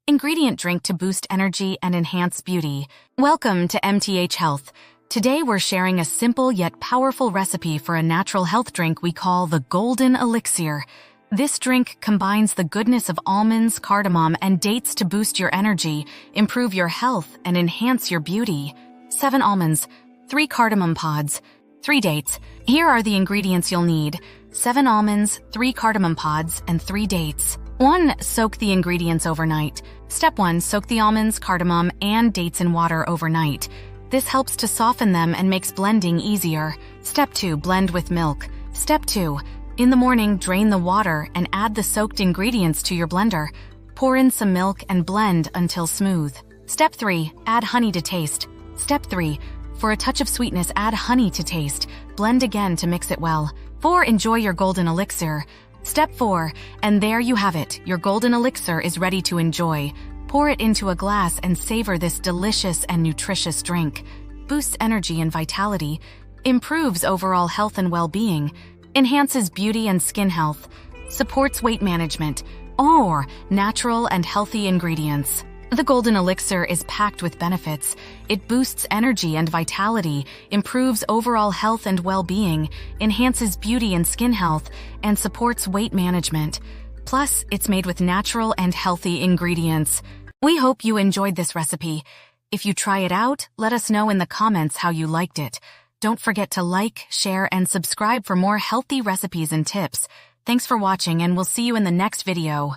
ingredient drink to boost energy and enhance beauty. Welcome to MTH Health. Today we're sharing a simple yet powerful recipe for a natural health drink we call the Golden Elixir. This drink combines the goodness of almonds, cardamom, and dates to boost your energy, improve your health, and enhance your beauty. 7 almonds, 3 cardamom pods, 3 dates. Here are the ingredients you'll need. 7 almonds, 3 cardamom pods, and 3 dates. 1. Soak the ingredients overnight. Step 1. Soak the almonds, cardamom, and dates in water overnight. This helps to soften them and makes blending easier. Step 2. Blend with milk. Step 2. In the morning, drain the water and add the soaked ingredients to your blender. Pour in some milk and blend until smooth. Step 3. Add honey to taste. Step 3. For a touch of sweetness, add honey to taste. Blend again to mix it well. 4. Enjoy your golden elixir. Step 4. And there you have it. Your golden elixir is ready to enjoy. Pour it into a glass and savor this delicious and nutritious drink. Boosts energy and vitality, improves overall health and well-being, enhances beauty and skin health, supports weight management, or natural and healthy ingredients. The Golden Elixir is packed with benefits. It boosts energy and vitality, improves overall health and well-being, enhances beauty and skin health, and supports weight management. Plus, it's made with natural and healthy ingredients. We hope you enjoyed this recipe. If you try it out, let us know in the comments how you liked it. Don't forget to like, share, and subscribe for more healthy recipes and tips. Thanks for watching, and we'll see you in the next video.